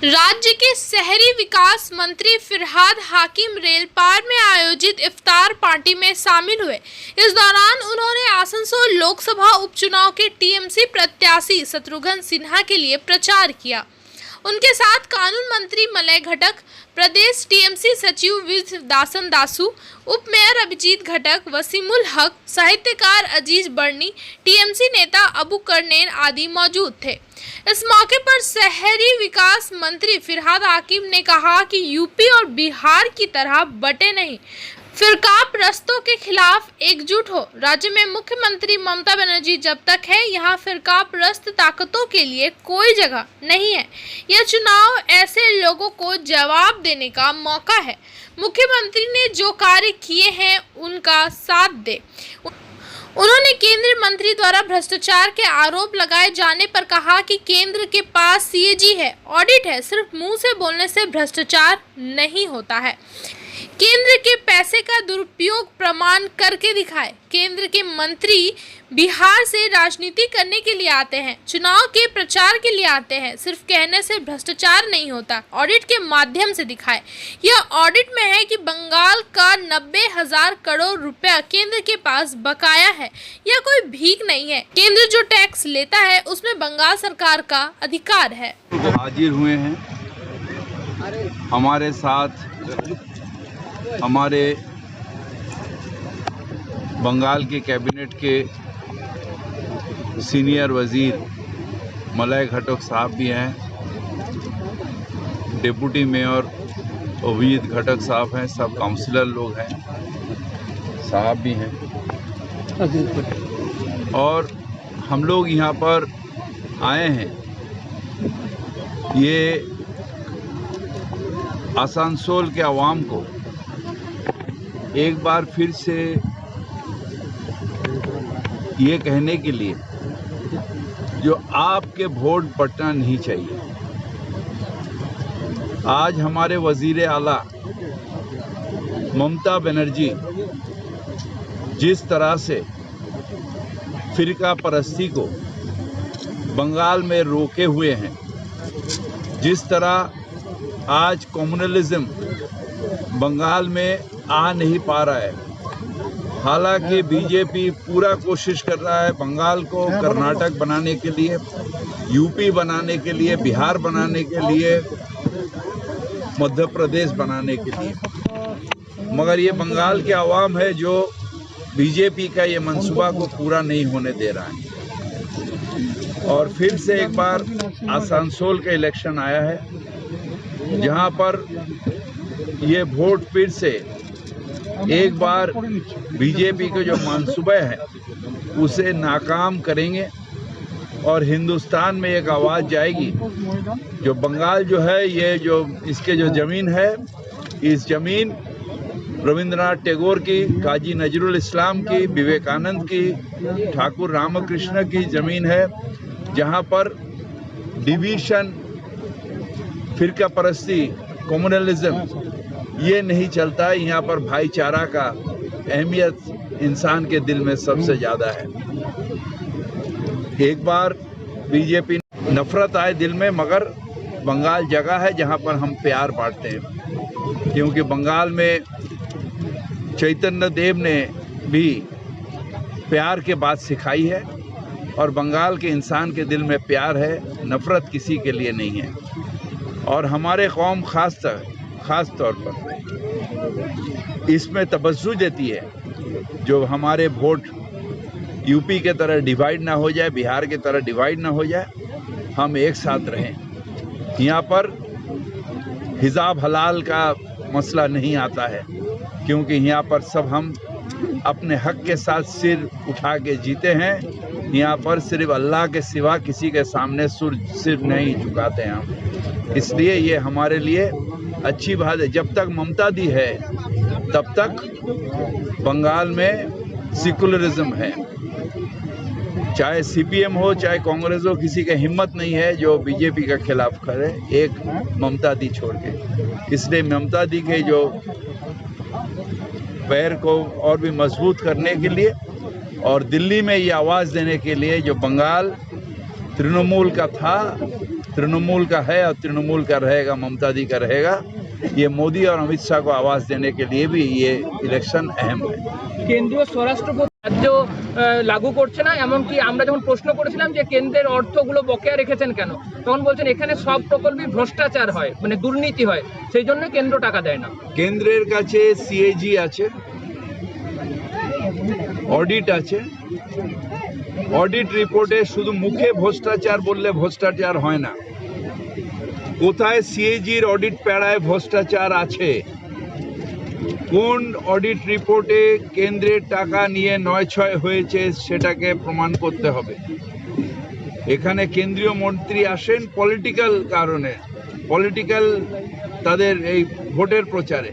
राज्य के शहरी विकास मंत्री फिरहाद हाकिम रेलपार में आयोजित इफ्तार पार्टी में शामिल हुए। इस दौरान उन्होंने आसनसोल लोकसभा उपचुनाव के टीएमसी प्रत्याशी शत्रुघ्न सिन्हा के लिए प्रचार किया। उनके साथ कानून मंत्री मलय घटक, प्रदेश टीएमसी सचिव दासन दासू, उप मेयर अभिजीत घटक, वसीमुल हक, साहित्यकार अजीज बर्नी, टीएमसी नेता अबू करनेन आदि मौजूद थे। इस मौके पर शहरी विकास मंत्री फिरहाद हाकिम ने कहा कि यूपी और बिहार की तरह बटे नहीं, फिरकापरस्तों के खिलाफ एकजुट हो। राज्य में मुख्यमंत्री ममता बनर्जी जब तक है, यहाँ फिरकापरस्त ताकतों के लिए कोई जगह नहीं है। यह चुनाव ऐसे लोगों को जवाब देने का मौका है। मुख्यमंत्री ने जो कार्य किए हैं उनका साथ दे। उन्होंने केंद्रीय मंत्री द्वारा भ्रष्टाचार के आरोप लगाए जाने पर कहा कि केंद्र के पास सीएजी है, ऑडिट है, सिर्फ मुंह से बोलने से भ्रष्टाचार नहीं होता है। केंद्र के पैसे का दुरुपयोग प्रमाण करके दिखाए। केंद्र के मंत्री बिहार से राजनीति करने के लिए आते हैं, चुनाव के प्रचार के लिए आते हैं। सिर्फ कहने से भ्रष्टाचार नहीं होता, ऑडिट के माध्यम से दिखाए। यह ऑडिट में है कि बंगाल का 90,000 करोड़ रुपया केंद्र के पास बकाया है। यह कोई भीख नहीं है। केंद्र जो टैक्स लेता है उसमें बंगाल सरकार का अधिकार है। हाजिर हुए हैं हमारे साथ हमारे बंगाल के कैबिनेट के सीनियर वजीर मलय घटक साहब भी हैं, डिप्टी मेयर अभिजीत घटक साहब हैं, सब काउंसिलर लोग हैं, साहब भी हैं। और हम लोग यहाँ पर आए हैं, ये आसनसोल के आवाम को एक बार फिर से ये कहने के लिए जो आपके वोट बटना नहीं चाहिए। आज हमारे वजीर आला ममता बनर्जी जिस तरह से फिरका परस्ती को बंगाल में रोके हुए हैं, जिस तरह आज कम्युनलिज्म बंगाल में आ नहीं पा रहा है, हालांकि बीजेपी पूरा कोशिश कर रहा है बंगाल को कर्नाटक बनाने के लिए, यूपी बनाने के लिए, बिहार बनाने के लिए, मध्य प्रदेश बनाने के लिए, मगर ये बंगाल के अवाम है जो बीजेपी का ये मंसूबा को पूरा नहीं होने दे रहा है। और फिर से एक बार आसनसोल का इलेक्शन आया है, जहां पर ये वोट फिर से एक बार बीजेपी के जो मंसूबे हैं उसे नाकाम करेंगे और हिंदुस्तान में एक आवाज़ जाएगी। जो बंगाल जो है, ये जो इसके जो ज़मीन है, इस ज़मीन रविंद्रनाथ टैगोर की, काजी नजरुल इस्लाम की, विवेकानंद की, ठाकुर रामकृष्ण की ज़मीन है, जहाँ पर डिवीज़न, फिरका परस्ती, कम्युनलिज्म ये नहीं चलता है। यहाँ पर भाईचारा का अहमियत इंसान के दिल में सबसे ज़्यादा है। एक बार बीजेपी नफरत आए दिल में, मगर बंगाल जगह है जहाँ पर हम प्यार बांटते हैं, क्योंकि बंगाल में चैतन्य देव ने भी प्यार के बात सिखाई है और बंगाल के इंसान के दिल में प्यार है, नफरत किसी के लिए नहीं है। और हमारे कौम खास तौर पर इसमें तवज्जो देती है, जो हमारे वोट यूपी के तरह डिवाइड ना हो जाए, बिहार के तरह डिवाइड ना हो जाए, हम एक साथ रहें। यहाँ पर हिजाब हलाल का मसला नहीं आता है, क्योंकि यहाँ पर सब हम अपने हक के साथ सिर उठा के जीते हैं। यहाँ पर सिर्फ अल्लाह के सिवा किसी के सामने सिर नहीं झुकाते हैं हम। इसलिए ये हमारे लिए अच्छी बात है। जब तक ममता दी है तब तक बंगाल में सेकुलरिज्म है। चाहे सीपीएम हो, चाहे कांग्रेस हो, किसी की हिम्मत नहीं है जो बीजेपी के खिलाफ करे, एक ममता दी छोड़ के। इसलिए ममता दी के जो पैर को और भी मजबूत करने के लिए और दिल्ली में ये आवाज़ देने के लिए, जो बंगाल तृणमूल का था तृणमूल का है और तृणमूल का रहेगा, ममता दी का रहेगा। ये मोदी और अमित शाह को आवाज देने के लिए भी ये इलेक्शन अहम है। কেন্দ্রীয় স্বরাষ্ট্র রাজ্য লাগু করছে না, এমনকি আমরা যখন প্রশ্ন করেছিলাম যে কেন্দ্রের অর্থগুলো বকেয়া রেখেছেন কেন, তখন বলছেন এখানে সব প্রকল্পে ভ্রষ্টাচার হয়, মানে দুর্নীতি হয়, সেই জন্য কেন্দ্র টাকা দেয় না। কেন্দ্রের কাছে সিএজি আছে, অডিট আছে। অডিট রিপোর্টে শুধু মুখে ভ্রষ্টাচার বললে ভ্রষ্টাচার হয় না। কোথায় সিএজির অডিট প্যাড়ায় ভ্রষ্টাচার আছে, কোন অডিট রিপোর্টে কেন্দ্রের টাকা নিয়ে ৯/৬ হয়েছে সেটাকে প্রমাণ করতে হবে। এখানে কেন্দ্রীয় মন্ত্রী আসেন পলিটিক্যাল কারণে, পলিটিক্যাল তাদের এই ভোটের প্রচারে।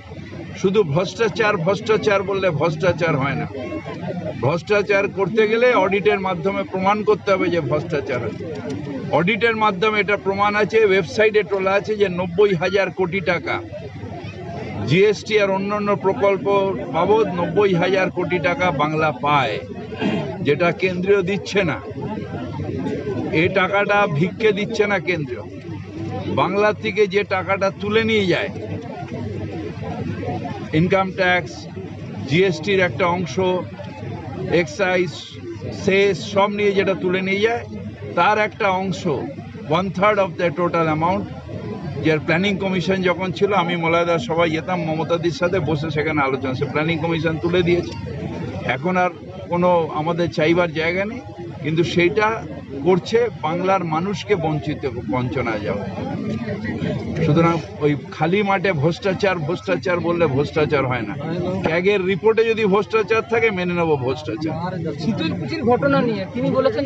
শুধু ভ্রষ্টাচার ভ্রষ্টাচার বললে ভ্রষ্টাচার হয় না। ভ্রষ্টাচার করতে গেলে অডিটের মাধ্যমে প্রমাণ করতে হবে যে ভ্রষ্টাচার আছে। অডিটের মাধ্যমে এটা প্রমাণ আছে, ওয়েবসাইটে তোলা আছে যে ৯০,০০০ কোটি টাকা জিএসটি আর অন্যান্য প্রকল্প বাবদ ৯০,০০০ কোটি টাকা বাংলা পায়, যেটা কেন্দ্রীয় দিচ্ছে না। এই টাকাটা ভিক্ষে দিচ্ছে না কেন্দ্র, বাংলা থেকে যে টাকাটা তুলে নিয়ে যায়, ইনকাম ট্যাক্স, জিএসটির একটা অংশ, এক্সাইজ, সেস সব নিয়ে যেটা তুলে নিয়ে যায়, তার একটা অংশ 1/3 অফ দ্য টোটাল অ্যামাউন্ট। যার প্ল্যানিং কমিশন যখন ছিল, আমি মলায়দার সবাই যেতাম মমতাদির সাথে বসে, সেখানে আলোচনা, সে প্ল্যানিং কমিশন তুলে দিয়েছে। এখন আর কোনো আমাদের চাইবার জায়গা নেই, কিন্তু সেইটা করছে বাংলার মানুষকে বঞ্চনা যাবে। সুতরাং ওই খালি মাঠে ভ্রষ্টাচার ভ্রষ্টাচার বললে ভ্রষ্টাচার হয় না। ক্যাগের রিপোর্টে যদি ভ্রষ্টাচার থাকে মেনে নেবো ভ্রষ্টাচার। শীতলকুচির ঘটনা নিয়ে তিনি বলেছেন